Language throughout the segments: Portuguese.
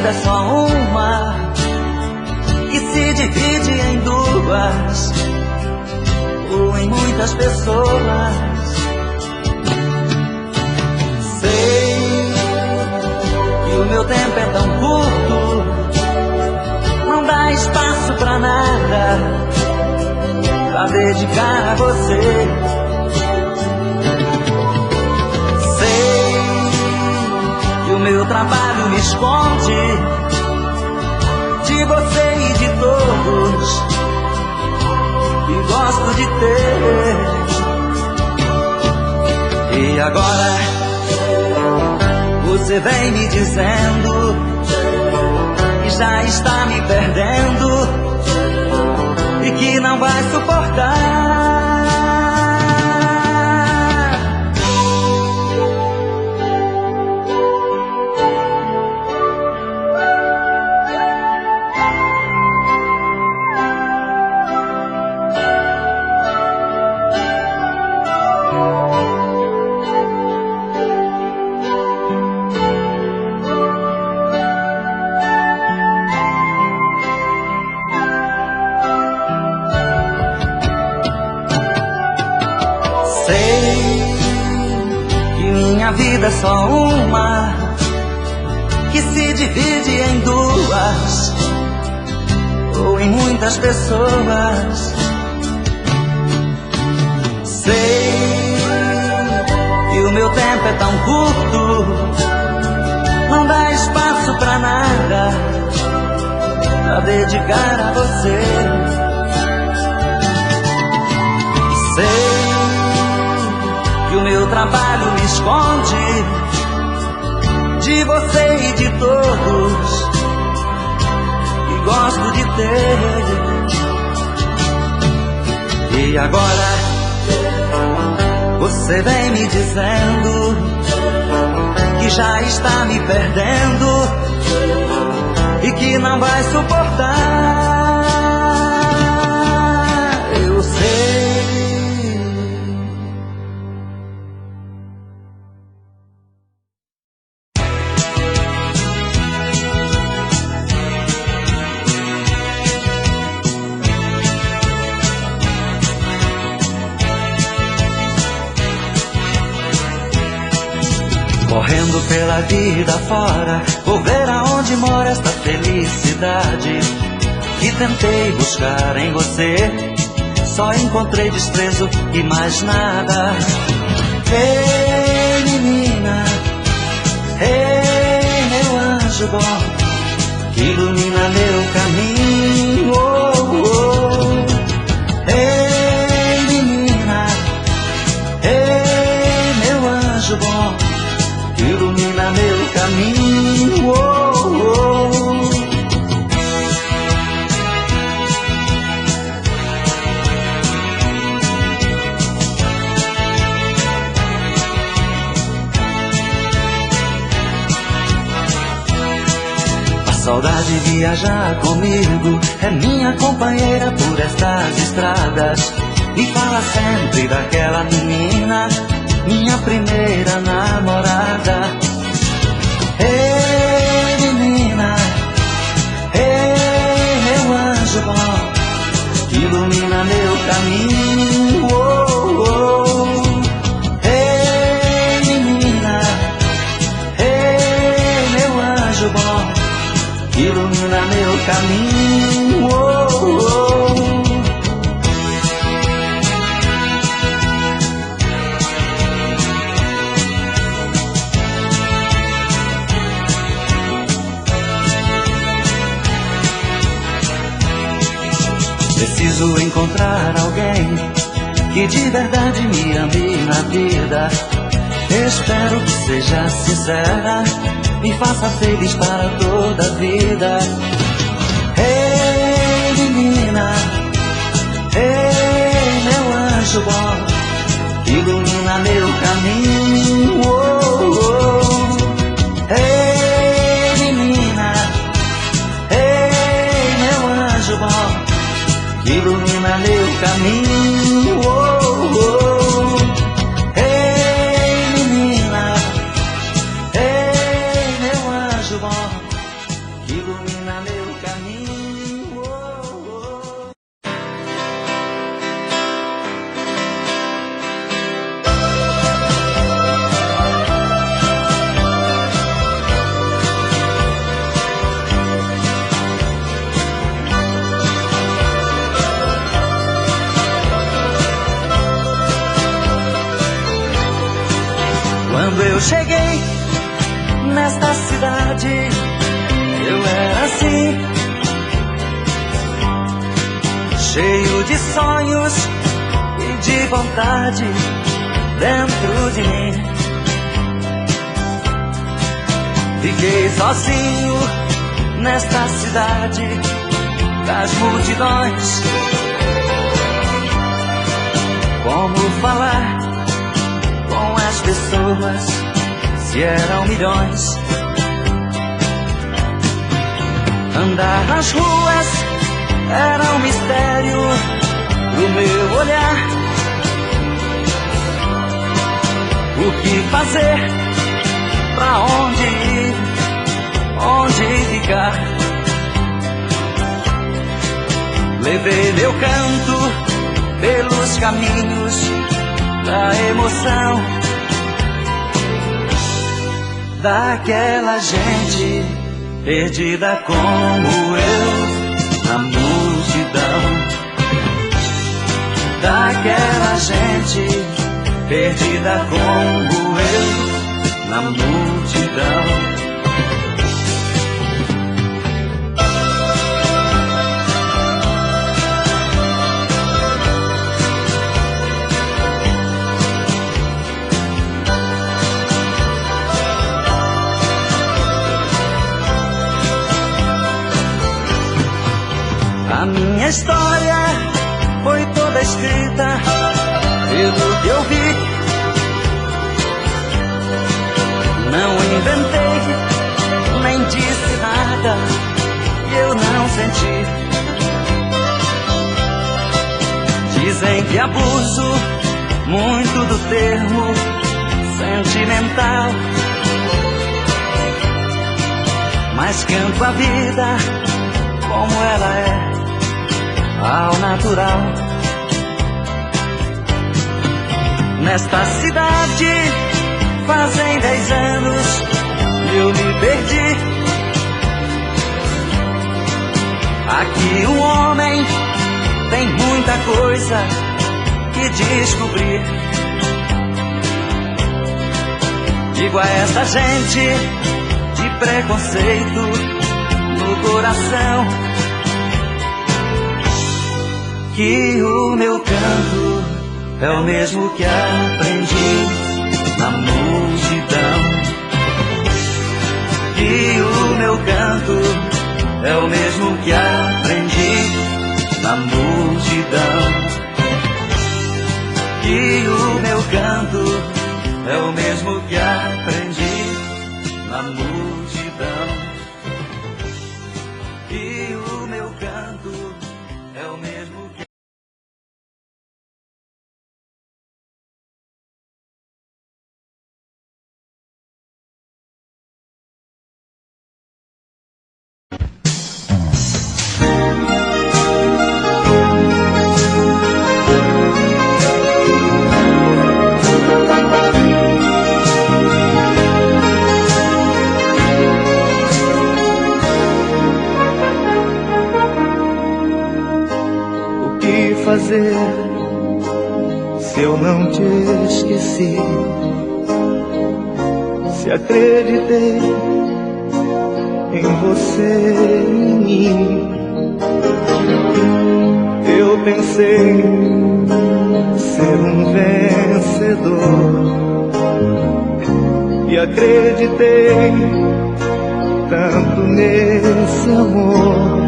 É só uma que se divide em duas ou em muitas pessoas. Sei que o meu tempo é tão curto, não dá espaço pra nada pra dedicar a você. Sei que o meu trabalho me esconde de você e de todos que gosto de ter. E agora você vem me dizendo que já está me perdendo e que não vai suportar. A vida é só uma que se divide em duas ou em muitas pessoas. Sei que o meu tempo é tão curto, não dá espaço pra nada pra dedicar a você. Sei que o meu trabalho me esconde de você e de todos que gosto de ter. E agora você vem me dizendo que já está me perdendo e que não vai suportar. Eu sei. Correndo pela vida fora, vou ver aonde mora esta felicidade que tentei buscar em você. Só encontrei desprezo e mais nada. Ei, menina, ei, meu anjo bom, que ilumina meu caminho. Oh, oh. Ei, menina, ei, meu anjo bom, ilumina meu caminho. Oh, oh. A saudade viaja comigo, é minha companheira por estas estradas. Me fala sempre daquela menina, minha primeira namorada. Ei, menina, ei, meu anjo bom, que ilumina meu caminho. Oh, oh. Ei, menina, ei, meu anjo bom, que ilumina meu caminho. Oh, oh. Preciso encontrar alguém que de verdade me ame na vida. Espero que seja sincera, me faça feliz para toda a vida. Ei, menina, ei, meu anjo bom, ilumina meu caminho. Oh, oh. Ei, menina, ei, meu anjo bom, ilumina meu caminho. Oh, oh. Ei, menina, ei, meu anjo bom, ilumina meu caminho. Oh, oh. Quando eu cheguei nesta cidade, eu era assim, cheio de sonhos e de vontade dentro de mim. Fiquei sozinho nesta cidade das multidões. Como falar com as pessoas se eram milhões? Andar nas ruas era um mistério pro meu olhar. O que fazer? Pra onde ir? Onde ficar? Levei meu canto pelos caminhos da emoção daquela gente perdida como eu na multidão. Daquela gente perdida como eu na multidão. A minha história foi toda escrita pelo que eu vi. Não inventei, nem disse nada que eu não senti. Dizem que abuso muito do termo sentimental, mas canto a vida como ela é, ao natural. Nesta cidade fazem 10 anos eu me perdi. Aqui um homem tem muita coisa que descobrir. Digo a essa gente de preconceito no coração que o meu canto é o mesmo que aprendi na multidão. Que o meu canto é o mesmo que aprendi na multidão. Que o meu canto é o mesmo que aprendi na multidão. Que o meu canto é o mesmo que... fazer se eu não te esqueci? Se acreditei em você e em mim, eu pensei ser um vencedor e acreditei tanto nesse amor.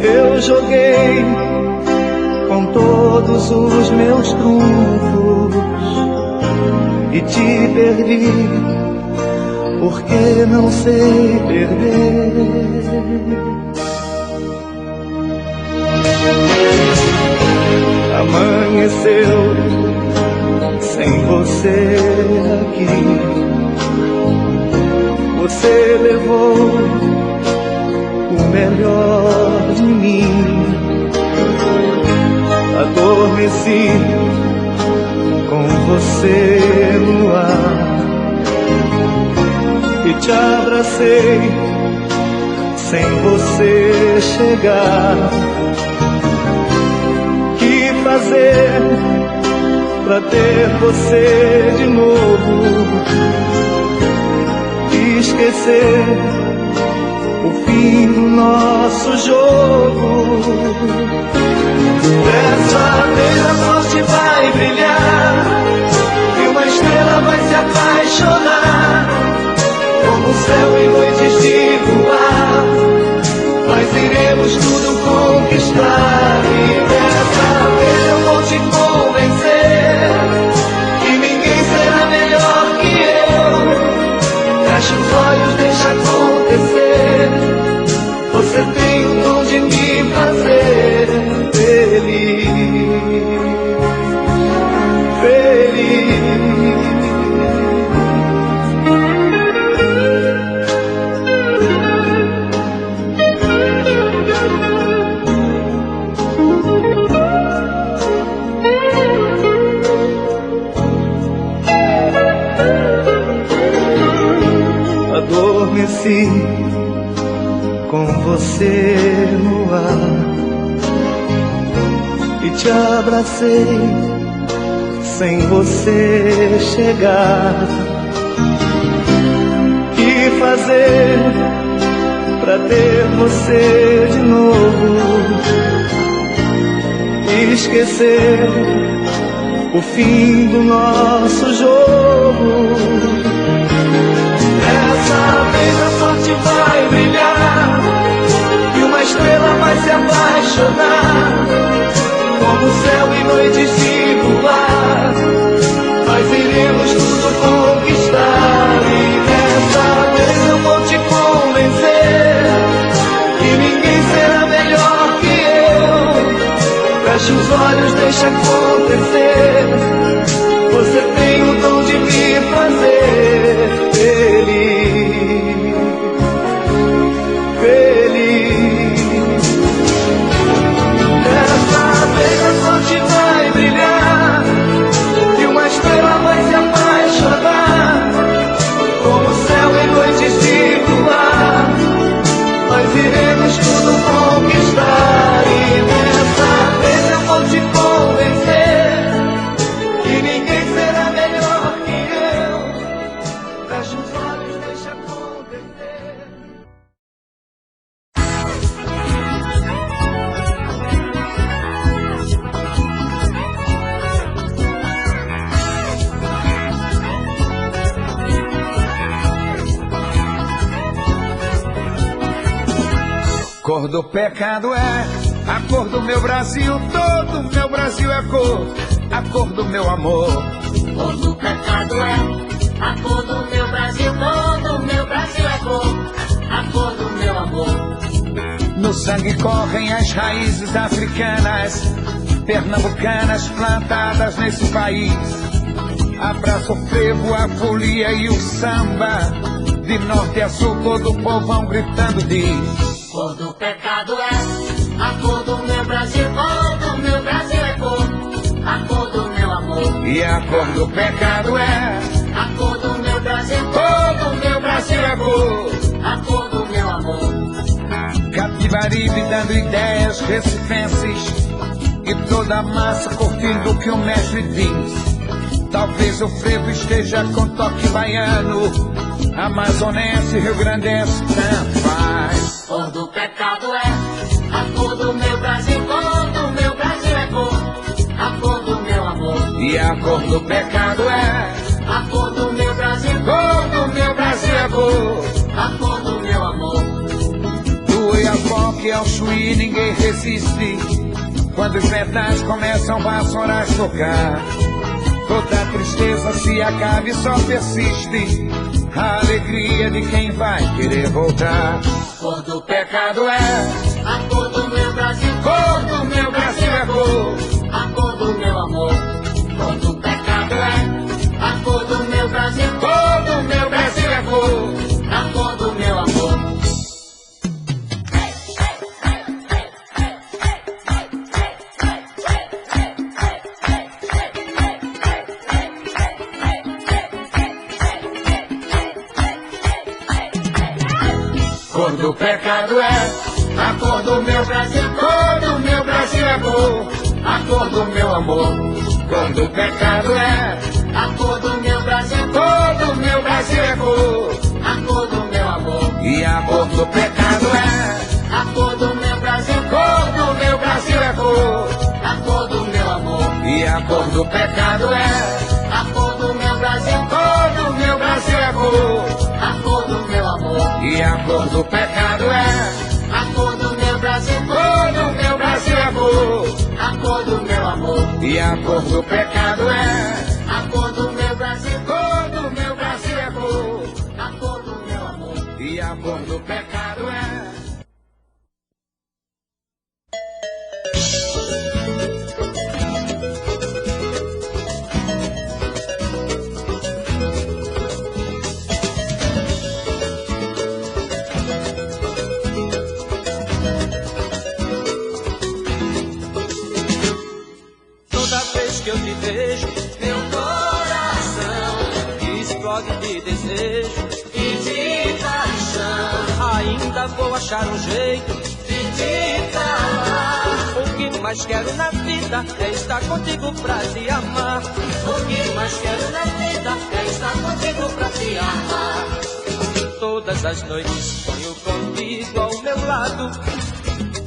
Eu joguei com todos os meus trunfos e te perdi, porque não sei perder. Amanheceu sem você aqui. Você levou o melhor de mim. Adormeci com você no ar e te abracei sem você chegar. Que fazer pra ter você de novo? Esquecer o fim do nosso jogo. Dessa vez a sorte vai brilhar e uma estrela vai se apaixonar. Como o céu em noites de luar, nós iremos tudo conquistar. E dessa vez eu vou te convencer que ninguém será melhor que eu. Fecha os olhos, deixa acontecer. Você tem o dom de me fazer feliz, feliz. Adormeci com você no ar e te abracei sem você chegar. Que fazer pra ter você de novo? Esquecer o fim do nosso jogo. Dessa vez a sorte vai brilhar e uma estrela vai se apaixonar. Como o céu em noites de luar, nós iremos tudo conquistar. E dessa vez eu vou te convencer que ninguém será melhor que eu. Fecha os olhos, deixa acontecer. Você tem o dom de me fazer feliz, feliz. Dessa vez a sorte vai brilhar e uma estrela vai se apaixonar. Como o céu em noites de luar, nós iremos tudo conquistar. E dessa vez eu vou te convencer que ninguém será melhor que eu. Fecha os olhos, deixa acontecer. Cor do pecado é a cor do meu Brasil, todo o meu Brasil é cor, a cor do meu amor. Cor do pecado é a cor do meu Brasil, todo o meu Brasil é cor, a cor do meu amor. No sangue correm as raízes africanas, pernambucanas plantadas nesse país. Abraço o frevo, a folia e o samba, de norte a sul todo o povão gritando diz. Cor do pecado é a cor do meu Brasil, todo o meu Brasil é cor, a cor do meu amor. E a cor do pecado é a cor do meu Brasil, todo o meu Brasil é cor, a cor do meu amor. Capibaribe dando ideias recifenses e toda a massa curtindo o que o mestre diz. Talvez o frevo esteja com toque baiano, amazonense, rio-grandense, tanto faz. Cor do pecado é a cor do meu Brasil, todo o meu Brasil é cor, a cor do meu amor. E a cor do pecado é a cor do meu Brasil, todo o meu Brasil é cor, ao Chuí ninguém resiste. Quando os metais começam vassouras tocar, toda tristeza se acaba e só persiste a alegria de quem vai querer voltar. Cor do Pecado é a cor do meu Brasil, cor do meu Brasil, é cor. a cor do meu amor. Cor do pecado é a cor do meu Brasil, Cor do meu Brasil, é cor. a cor do meu amor. Cor do pecado é a cor do meu Brasil, cor do meu Brasil, é cor. A cor do meu amor. Cor do pecado é A cor do meu Brasil, cor do meu Brasil, é cor. a cor do meu amor. E a cor do pecado é A cor do meu Brasil, cor do meu Brasil, é cor. a cor do meu amor. E a cor do pecado é A cor do meu Brasil, cor do meu Brasil, é cor. a cor do meu amor. E a cor do pecado é A cor do meu Brasil, cor do meu Brasil, é cor. a cor do meu amor. E a cor do pecado é A cor do meu Brasil, cor do meu Brasil, é cor. a cor do meu amor. E a cor do pecado é Toda vez que eu te vejo, meu coração explode de desejo E de paixão, Ainda vou achar um jeito de te falar. O que mais quero na vida é estar contigo pra te amar. O que mais quero na vida é estar contigo pra te amar. Todas as noites sonho contigo ao meu lado,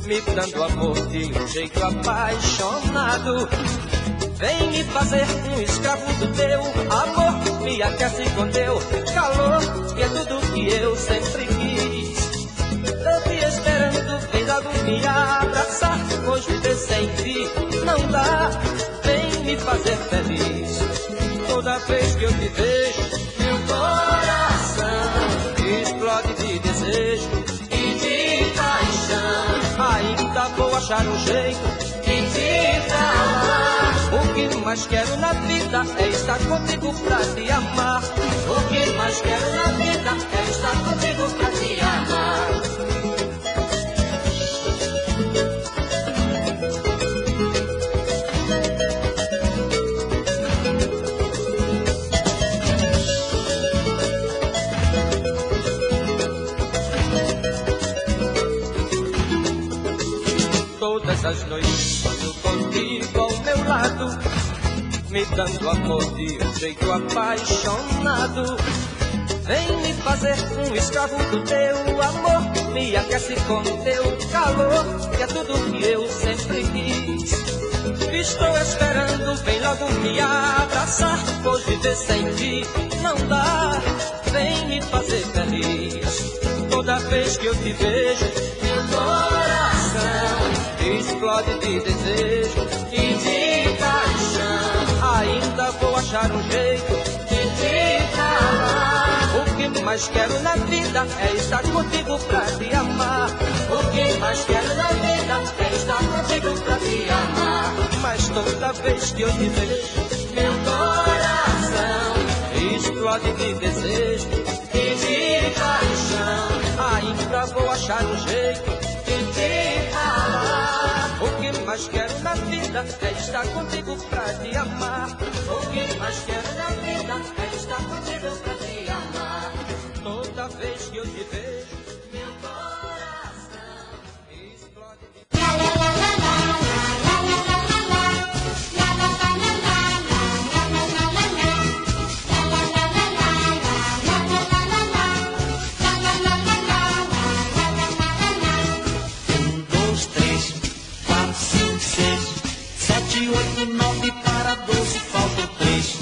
me dando amor de um jeito apaixonado. Vem me fazer um escravo do teu amor, me aquece com teu calor, que é tudo que eu sempre quis. Tô te esperando, vem logo me abraçar, pois viver sem ti não dá. Vem me fazer feliz. Toda vez que eu te vejo, Meu coração explode de desejo. e de paixão, Ainda vou achar um jeito. de te falar. O que mais quero na vida é estar contigo pra te amar. O que mais quero na vida é estar contigo pra te amar. Todas as noites sonho contigo ao meu lado, me dando amor de um jeito apaixonado. Vem me fazer um escravo do teu amor, me aquece com teu calor, que é tudo que eu sempre quis. Estou esperando, vem logo me abraçar, pois viver sem ti não dá. Vem me fazer feliz. Toda vez que eu te vejo, Meu coração explode de desejo. e de paixão, Ainda vou achar um jeito. de te falar. O que mais quero na vida é estar contigo pra te amar. O que mais quero na vida é estar contigo pra te amar. Mas toda vez que eu te vejo, Meu coração explode de desejo. e de paixão, Ainda vou achar um jeito. de te falar. O que mais quero na vida é estar contigo pra te amar. O que mais quero na vida é estar contigo pra te amar. Toda vez que eu te vejo, Meu coração explode de Dois, três, quatro, cinco, seis, sete, oito, nove, para 12, faltam três.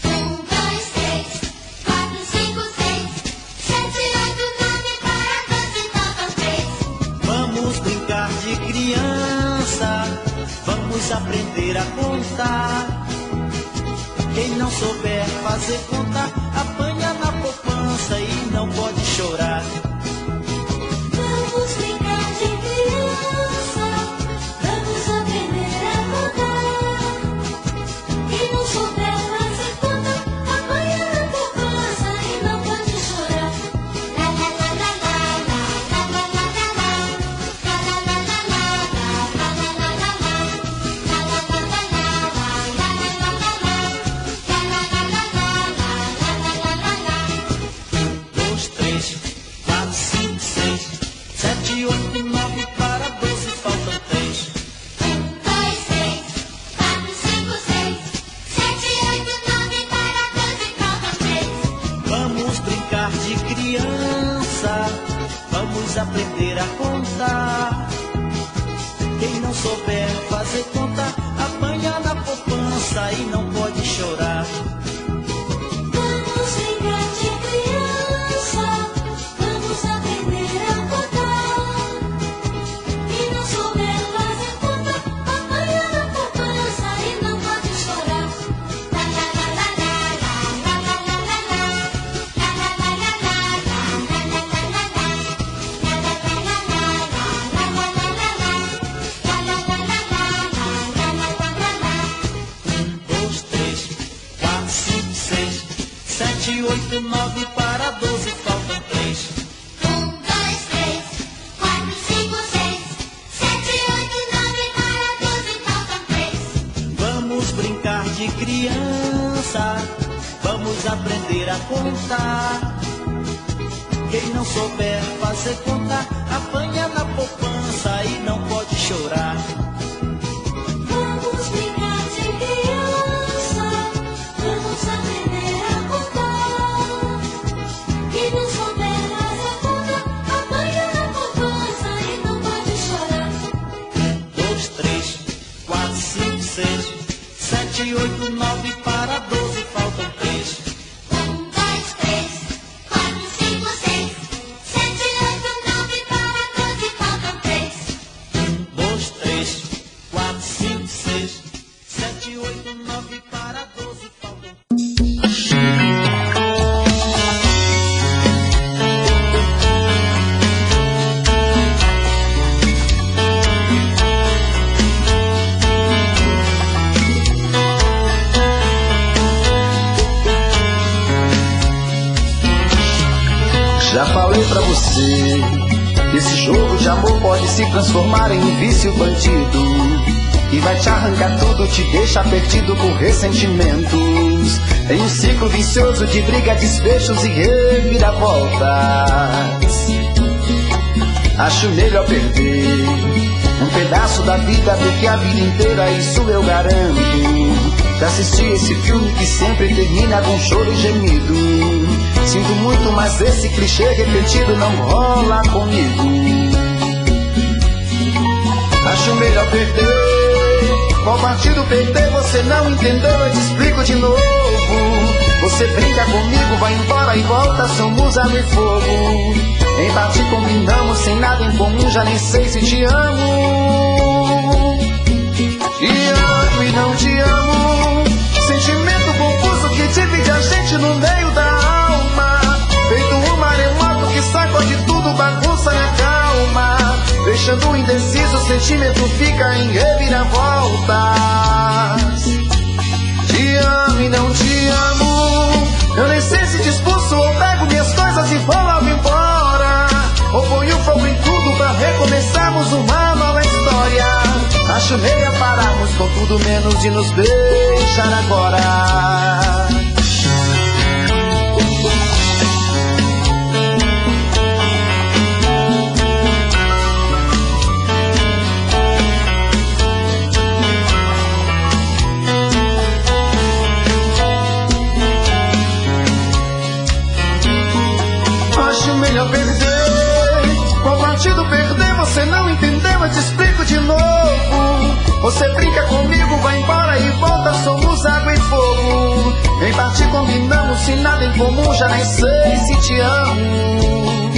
1, 2, 3, 4, Vamos aprender a contar. Quem não souber fazer conta, apanha na poupança e não pode chorar. Vamos brincar de criança, vamos aprender a contar. Quem não souber fazer conta, apanha na poupança e não pode chorar. La la la la la la la la la la la la la la Dois, três, quatro, cinco, seis, sete, oito, nove, para 12 faltam três. 1, 2, 3, 4, 5, 6, 7, 8, 9, para 12 faltam 3. Vamos brincar de criança, vamos aprender a contar. Quem não souber fazer conta, apanha na poupança e não pode chorar. Vamos brincar de criança, vamos aprender a contar. Quem não souber fazer conta, apanha na poupança e não pode chorar. La la la la la la la la la la la la la la la la Dois, três, quatro, cinco, seis, sete, oito, nove, para 12 faltam três. 1, 2, 3, 4, 5, 6, 7, 8, 9, para 12 faltam 3. Vamos brincar de criança, vamos aprender a contar. Quem não souber fazer conta, apanha na poupança e não pode chorar. Vamos brincar de criança, vamos aprender a contar. Quem não souber fazer conta, apanha na poupança e não pode chorar. Dois, três, quatro, cinco, seis, sete, oito, nove, para 12 faltam três. 1, 2, 3, 4, 5, 6, 7, 8, 9, para 12 faltam 3. Dois, três, quatro, cinco, seis, sete, oito, nove, para 12 faltam. Já falei pra você, esse jogo de amor pode se transformar em um vício bandido e vai te arrancar tudo, te deixa perdido por ressentimentos. Em um ciclo vicioso de briga, desfechos e reviravoltas. Acho melhor perder um pedaço da vida do que a vida inteira, isso eu garanto. Já assisti esse filme que sempre termina com choro e gemido. Sinto muito, mas esse clichê repetido não rola comigo. Acho melhor perder. Qual partido perder? Você não entendeu, eu te explico de novo. Você brinca comigo, vai embora e volta, somos água e fogo. Em parte combinamos, sem nada em comum, já nem sei se te amo. Te amo e não te amo. Sentimento confuso que divide a gente no meio da alma. Feito um maremoto que sacode tudo, bagunça na calma. Deixando indeciso, o sentimento fica em reviravoltas. Te amo e não te amo. Eu nem sei se te expulso ou pego minhas coisas e vou logo embora. Ou ponho fogo em tudo pra recomeçarmos uma nova história. Acho melhor pararmos com tudo menos de nos deixar agora. Acho melhor perder. Qual partido perder? Você não entendeu, eu te explico de novo. Você brinca comigo, vai embora e volta, somos água e fogo. Em parte combinamos, se nada em comum, já nem sei se te amo.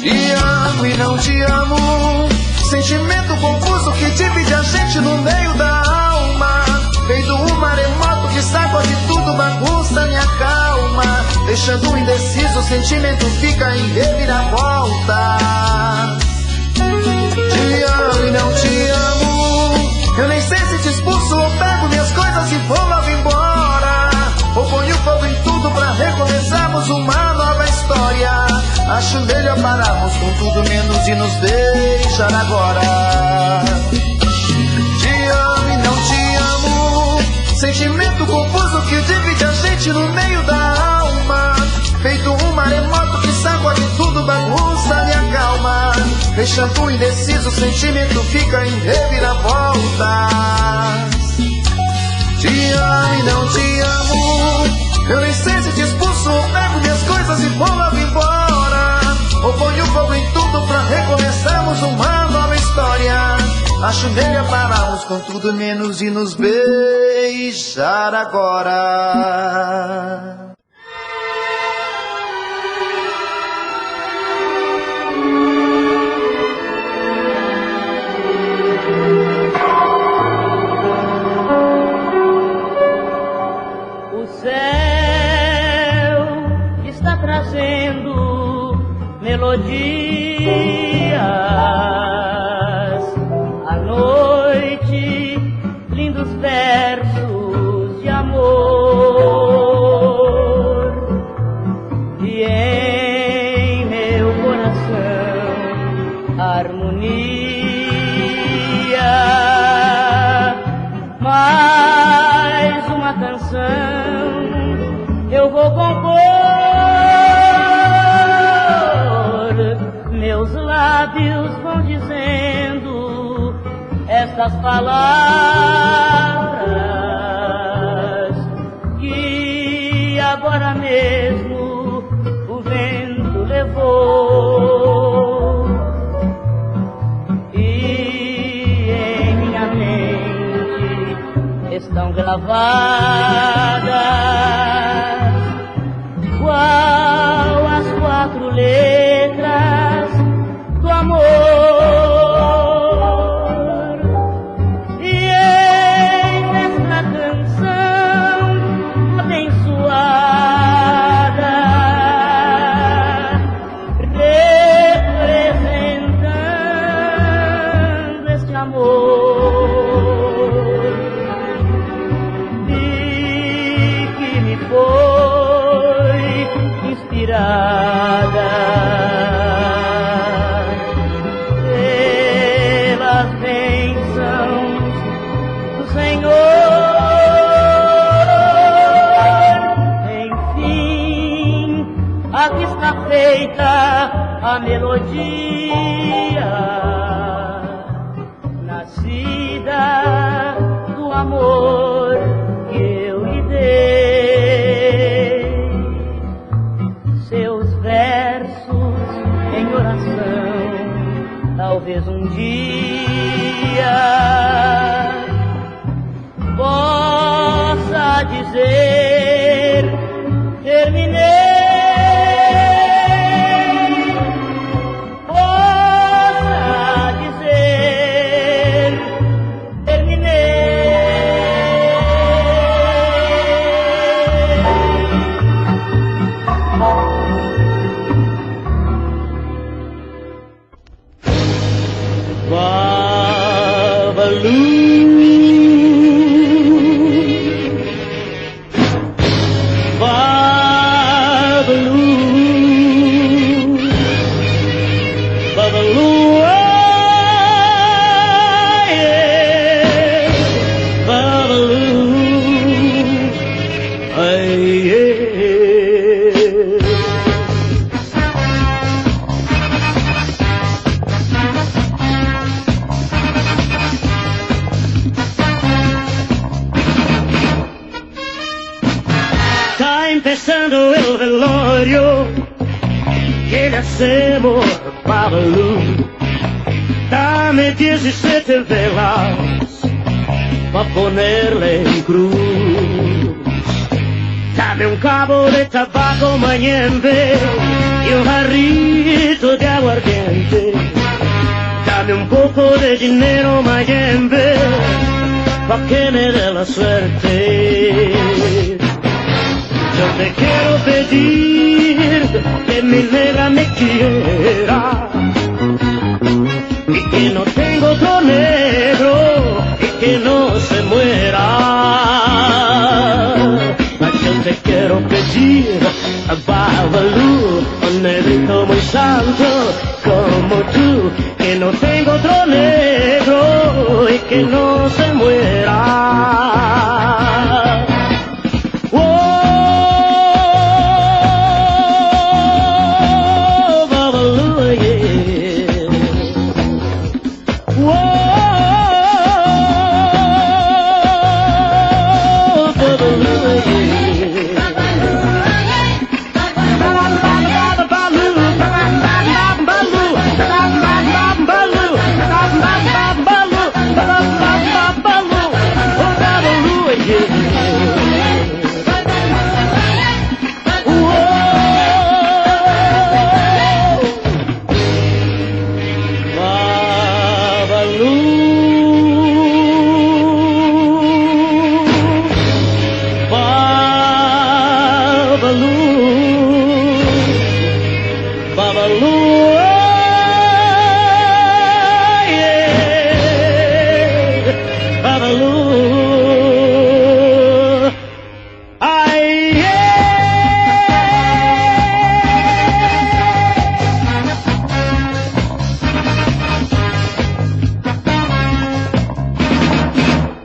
Te amo e não te amo. sentimento confuso que divide a gente no meio da alma. Feito um maremoto que sacode tudo, bagunça minha calma. Deixando indeciso, o sentimento fica em reviravolta. Te amo e não te amo. Eu nem sei se te expulso ou pego minhas coisas e vou logo embora. Ou ponho fogo em tudo pra recomeçarmos uma nova história. Acho melhor pararmos com tudo menos e nos deixar agora. Te amo e não te amo. Sentimento confuso que divide a gente no meio da alma. Feito um maremoto que sacode tudo, bagunça minha calma. Deixando indeciso, o sentimento fica em reviravoltas. Te amo e não te amo. Eu nem sei se te expulso ou pego minhas coisas e vou logo embora. Ou ponho fogo em tudo pra recomeçarmos uma nova história. Acho melhor pararmos com tudo menos e nos beijar agora. Melodias à noite, lindos versos de amor, e em meu coração harmonia. Mais uma canção eu vou compor. Meus lábios vão dizendo estas palavras que agora mesmo o vento levou, e em minha mente estão gravadas qual as 4 letras do amor. E em esta canção abençoada, representando este amor, e que me foi inspirada feita a melodia, nascida do amor que eu lhe dei. Seus versos em oração, talvez um dia possa dizer: terminei. Empezando el velorio que le hacemos Babalú. Dame 17 velas pa' ponerle en cruz. Dame un cabo de tabaco mañembe y un jarrito de aguardiente. Dame un poco poco de dinero, Mayembe, pa' que me dé la suerte. Yo te quiero pedir que mi negra me quiera y que no tengo otro negro y que no se muera. Yo te quiero pedir a Babalu, un negrito muy santo,